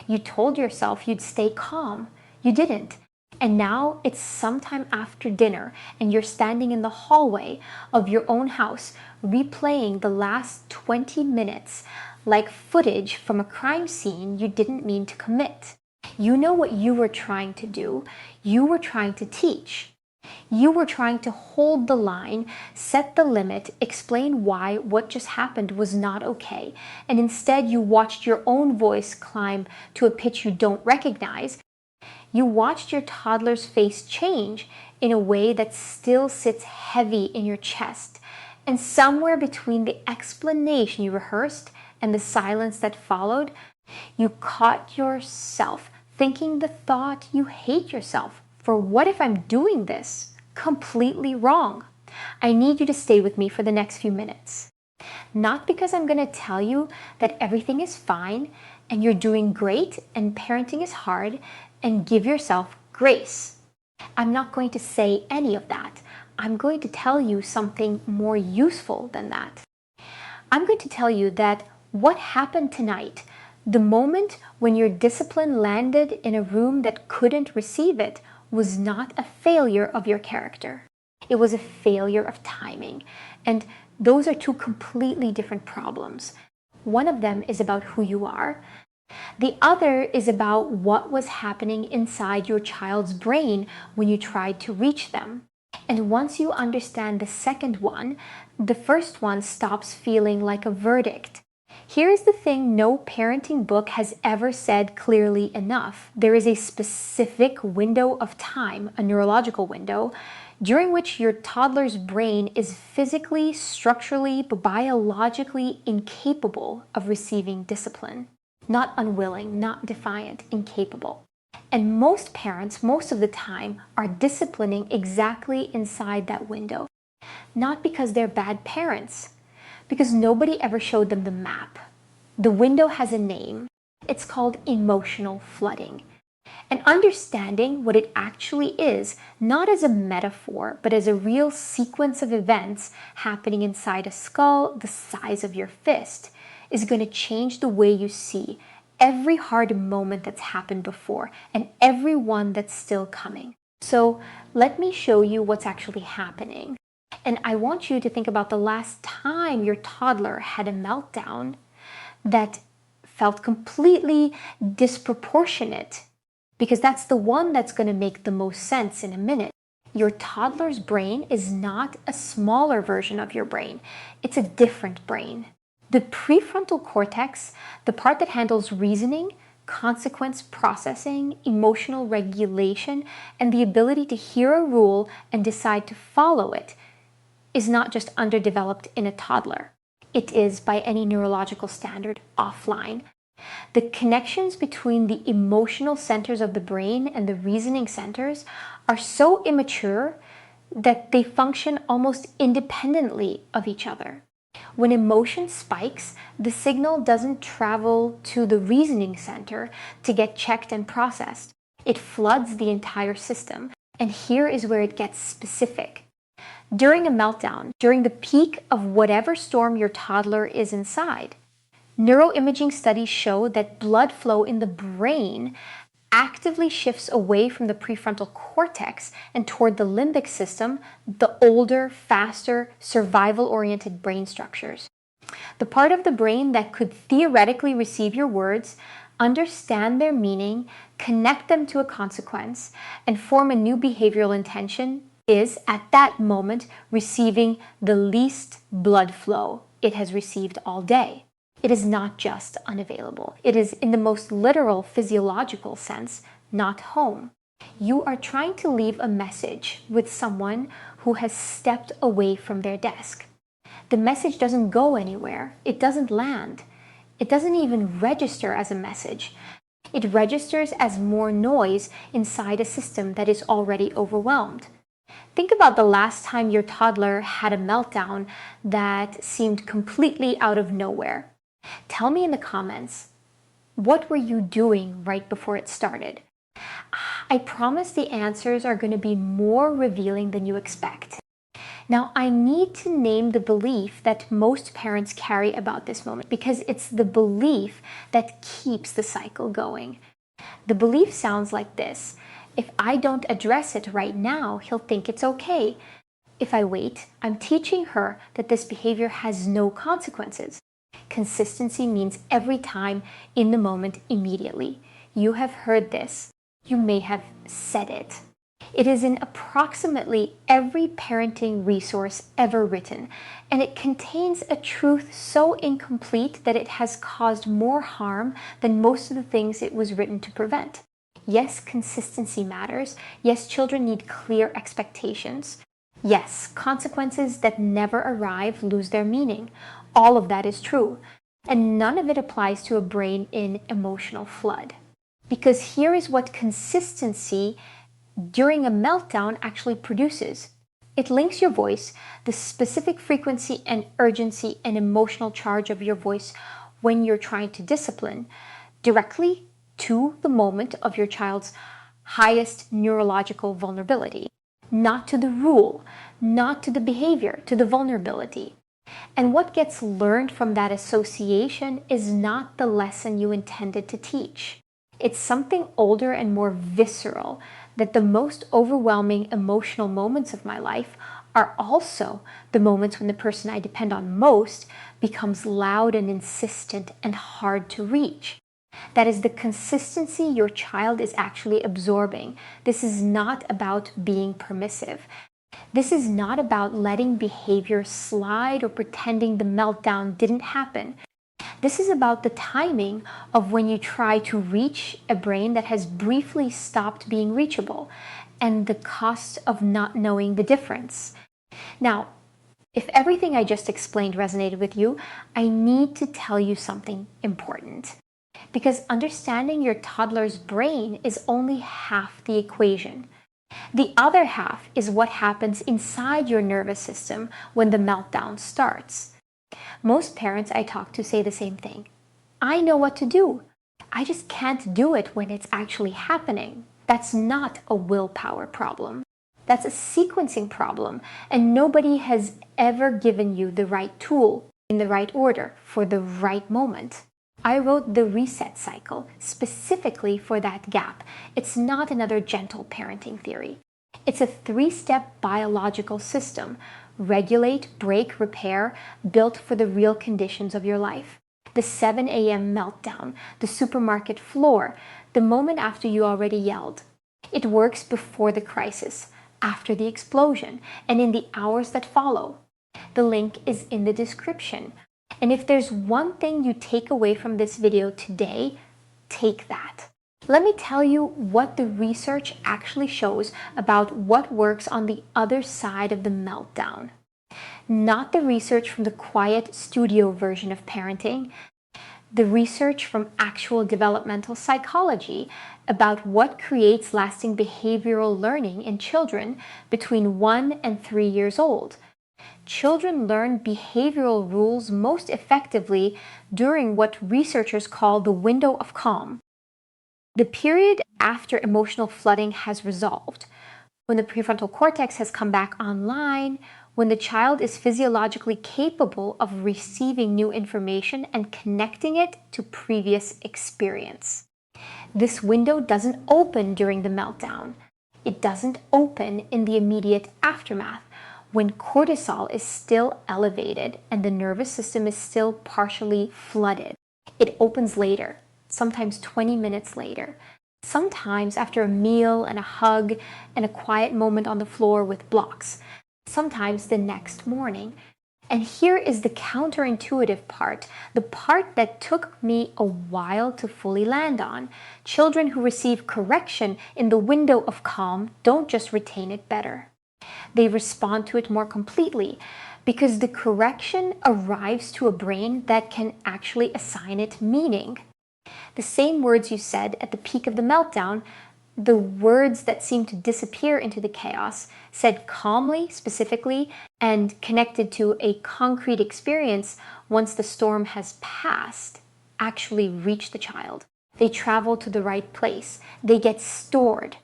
You told yourself you'd stay calm. You didn't. And now it's sometime after dinner and you're standing in the hallway of your own house replaying the last 20 minutes like footage from a crime scene you didn't mean to commit. You know what you were trying to do. You were trying to teach. You were trying to hold the line, set the limit, explain why what just happened was not okay, and instead you watched your own voice climb to a pitch you don't recognize. You watched your toddler's face change in a way that still sits heavy in your chest, and somewhere between the explanation you rehearsed and the silence that followed, you caught yourself thinking the thought you hate yourself for what if I'm doing this completely wrong? I need you to stay with me for the next few minutes. Not because I'm going to tell you that everything is fine and you're doing great and parenting is hard and give yourself grace. I'm not going to say any of that. I'm going to tell you something more useful than that. I'm going to tell you that what happened tonight, the moment when your discipline landed in a room that couldn't receive it, was not a failure of your character. It was a failure of timing. And those are two completely different problems. One of them is about who you are. The other is about what was happening inside your child's brain when you tried to reach them. And once you understand the second one, the first one stops feeling like a verdict. Here is the thing no parenting book has ever said clearly enough. There is a specific window of time, a neurological window, during which your toddler's brain is physically, structurally, biologically incapable of receiving discipline. Not unwilling, not defiant, incapable. And most parents, most of the time, are disciplining exactly inside that window. Not because they're bad parents, because nobody ever showed them the map. The window has a name. It's called emotional flooding. And understanding what it actually is, not as a metaphor, but as a real sequence of events happening inside a skull the size of your fist, is going to change the way you see every hard moment that's happened before and every one that's still coming. So let me show you what's actually happening. And I want you to think about the last time your toddler had a meltdown that felt completely disproportionate, because that's the one that's going to make the most sense in a minute. Your toddler's brain is not a smaller version of your brain. It's a different brain. The prefrontal cortex, the part that handles reasoning, consequence processing, emotional regulation, and the ability to hear a rule and decide to follow it, is not just underdeveloped in a toddler. It is, by any neurological standard, offline. The connections between the emotional centers of the brain and the reasoning centers are so immature that they function almost independently of each other. When emotion spikes, the signal doesn't travel to the reasoning center to get checked and processed. It floods the entire system, and here is where it gets specific. During a meltdown, during the peak of whatever storm your toddler is inside, neuroimaging studies show that blood flow in the brain actively shifts away from the prefrontal cortex and toward the limbic system, the older, faster, survival-oriented brain structures. The part of the brain that could theoretically receive your words, understand their meaning, connect them to a consequence, and form a new behavioral intention is, at that moment, receiving the least blood flow it has received all day. It is not just unavailable. It is, in the most literal physiological sense, not home. You are trying to leave a message with someone who has stepped away from their desk. The message doesn't go anywhere. It doesn't land. It doesn't even register as a message. It registers as more noise inside a system that is already overwhelmed. Think about the last time your toddler had a meltdown that seemed completely out of nowhere. Tell me in the comments, what were you doing right before it started? I promise the answers are going to be more revealing than you expect. Now, I need to name the belief that most parents carry about this moment because it's the belief that keeps the cycle going. The belief sounds like this: if I don't address it right now, he'll think it's okay. If I wait, I'm teaching her that this behavior has no consequences. Consistency means every time, in the moment, immediately. You have heard this. You may have said it. It is in approximately every parenting resource ever written, and it contains a truth so incomplete that it has caused more harm than most of the things it was written to prevent. Yes, consistency matters. Yes, children need clear expectations. Yes, consequences that never arrive lose their meaning. All of that is true, and none of it applies to a brain in emotional flood. Because here is what consistency during a meltdown actually produces. It links your voice, the specific frequency and urgency and emotional charge of your voice when you're trying to discipline, directly to the moment of your child's highest neurological vulnerability. Not to the rule, not to the behavior, to the vulnerability. And what gets learned from that association is not the lesson you intended to teach. It's something older and more visceral, that the most overwhelming emotional moments of my life are also the moments when the person I depend on most becomes loud and insistent and hard to reach. That is the consistency your child is actually absorbing. This is not about being permissive. This is not about letting behavior slide or pretending the meltdown didn't happen. This is about the timing of when you try to reach a brain that has briefly stopped being reachable, and the cost of not knowing the difference. Now, if everything I just explained resonated with you, I need to tell you something important. Because understanding your toddler's brain is only half the equation. The other half is what happens inside your nervous system when the meltdown starts. Most parents I talk to say the same thing. I know what to do. I just can't do it when it's actually happening. That's not a willpower problem. That's a sequencing problem, and nobody has ever given you the right tool in the right order for the right moment. I wrote the reset cycle specifically for that gap. It's not another gentle parenting theory. It's a 3-step biological system: regulate, break, repair, built for the real conditions of your life. The 7 a.m. meltdown, the supermarket floor, the moment after you already yelled. It works before the crisis, after the explosion, and in the hours that follow. The link is in the description. And if there's one thing you take away from this video today, take that. Let me tell you what the research actually shows about what works on the other side of the meltdown. Not the research from the quiet studio version of parenting, the research from actual developmental psychology about what creates lasting behavioral learning in children between 1 and 3 years old. Children learn behavioral rules most effectively during what researchers call the window of calm, the period after emotional flooding has resolved, when the prefrontal cortex has come back online, when the child is physiologically capable of receiving new information and connecting it to previous experience. This window doesn't open during the meltdown. It doesn't open in the immediate aftermath, when cortisol is still elevated and the nervous system is still partially flooded. It opens later, sometimes 20 minutes later, sometimes after a meal and a hug and a quiet moment on the floor with blocks, sometimes the next morning. And here is the counterintuitive part, the part that took me a while to fully land on. Children who receive correction in the window of calm don't just retain it better. They respond to it more completely, because the correction arrives to a brain that can actually assign it meaning. The same words you said at the peak of the meltdown, the words that seem to disappear into the chaos, said calmly, specifically, and connected to a concrete experience once the storm has passed, actually reach the child. They travel to the right place. They get stored.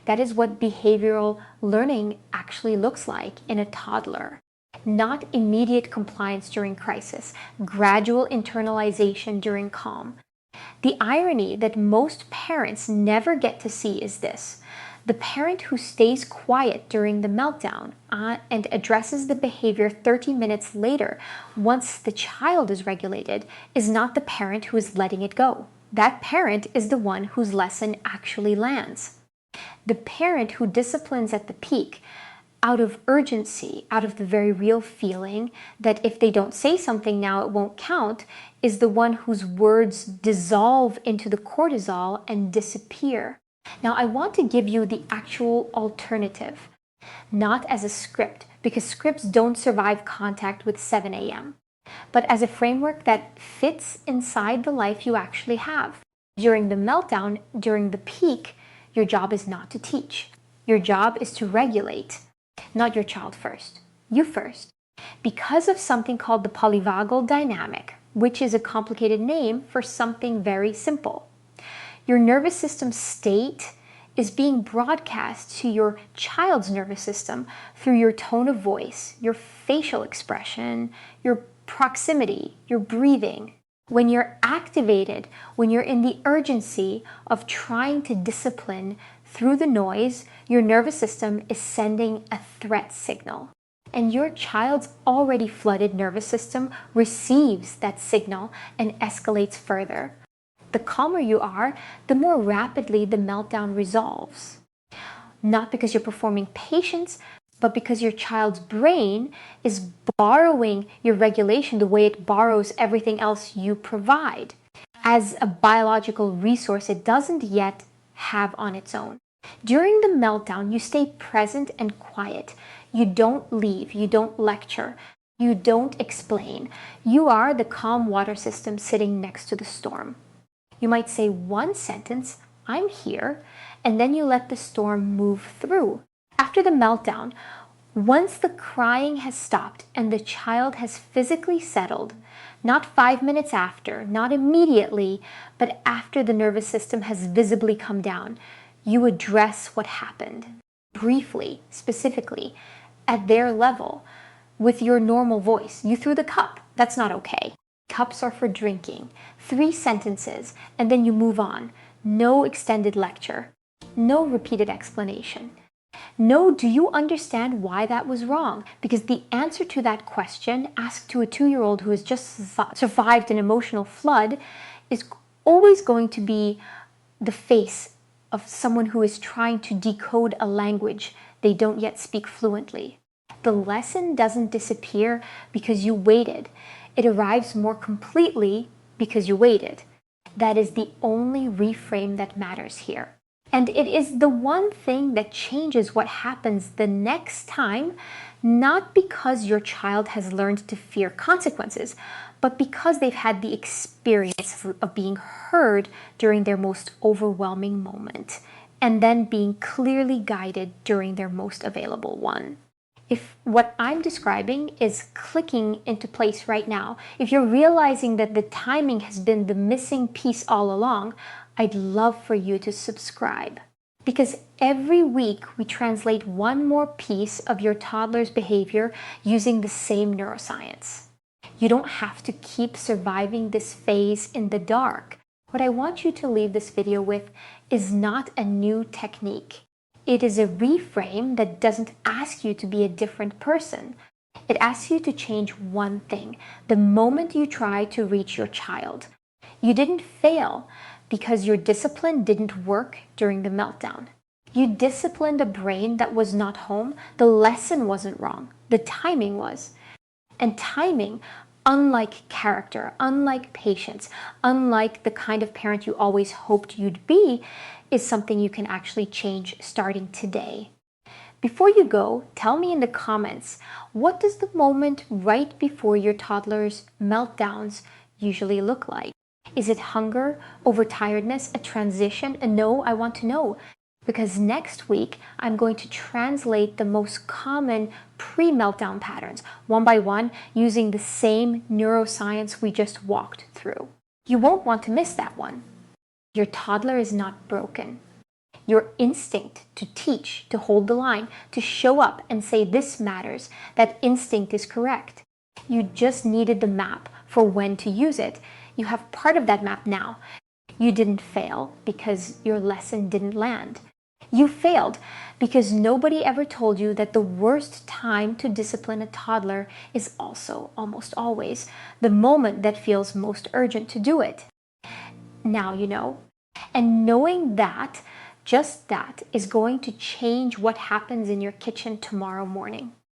That is what behavioral learning actually looks like in a toddler. Not immediate compliance during crisis, gradual internalization during calm. The irony that most parents never get to see is this. The parent who stays quiet during the meltdown and addresses the behavior 30 minutes later, once the child is regulated, is not the parent who is letting it go. That parent is the one whose lesson actually lands. The parent who disciplines at the peak, out of urgency, out of the very real feeling that if they don't say something now it won't count, is the one whose words dissolve into the cortisol and disappear. Now I want to give you the actual alternative, not as a script, because scripts don't survive contact with 7 a.m., but as a framework that fits inside the life you actually have. During the meltdown, during the peak, your job is not to teach. Your job is to regulate. Not your child first, you first. Because of something called the polyvagal dynamic, which is a complicated name for something very simple. Your nervous system state is being broadcast to your child's nervous system through your tone of voice, your facial expression, your proximity, your breathing. When you're activated, when you're in the urgency of trying to discipline through the noise, your nervous system is sending a threat signal. And your child's already flooded nervous system receives that signal and escalates further. The calmer you are, the more rapidly the meltdown resolves. Not because you're performing patience, but because your child's brain is borrowing your regulation the way it borrows everything else you provide as a biological resource it doesn't yet have on its own. During the meltdown, you stay present and quiet. You don't leave, you don't lecture, you don't explain. You are the calm water system sitting next to the storm. You might say one sentence, "I'm here," and then you let the storm move through. After the meltdown, once the crying has stopped and the child has physically settled, not 5 minutes after, not immediately, but after the nervous system has visibly come down, you address what happened, briefly, specifically, at their level, with your normal voice. You threw the cup. That's not okay. Cups are for drinking. 3 sentences, and then you move on. No extended lecture. No repeated explanation. No, do you understand why that was wrong? Because the answer to that question, asked to a 2-year-old who has just survived an emotional flood, is always going to be the face of someone who is trying to decode a language they don't yet speak fluently. The lesson doesn't disappear because you waited. It arrives more completely because you waited. That is the only reframe that matters here. And it is the one thing that changes what happens the next time, not because your child has learned to fear consequences, but because they've had the experience of being heard during their most overwhelming moment, and then being clearly guided during their most available one. If what I'm describing is clicking into place right now, if you're realizing that the timing has been the missing piece all along, I'd love for you to subscribe. Because every week we translate one more piece of your toddler's behavior using the same neuroscience. You don't have to keep surviving this phase in the dark. What I want you to leave this video with is not a new technique. It is a reframe that doesn't ask you to be a different person. It asks you to change one thing, the moment you try to reach your child. You didn't fail because your discipline didn't work during the meltdown. You disciplined a brain that was not home. The lesson wasn't wrong. The timing was. And timing, unlike character, unlike patience, unlike the kind of parent you always hoped you'd be, is something you can actually change starting today. Before you go, tell me in the comments, what does the moment right before your toddler's meltdowns usually look like? Is it hunger, overtiredness, a transition? A no, I want to know. Because next week, I'm going to translate the most common pre-meltdown patterns, one by one, using the same neuroscience we just walked through. You won't want to miss that one. Your toddler is not broken. Your instinct to teach, to hold the line, to show up and say this matters, that instinct is correct. You just needed the map for when to use it. You have part of that map now. You didn't fail because your lesson didn't land. You failed because nobody ever told you that the worst time to discipline a toddler is also almost always the moment that feels most urgent to do it. Now you know. And knowing that, just that, is going to change what happens in your kitchen tomorrow morning.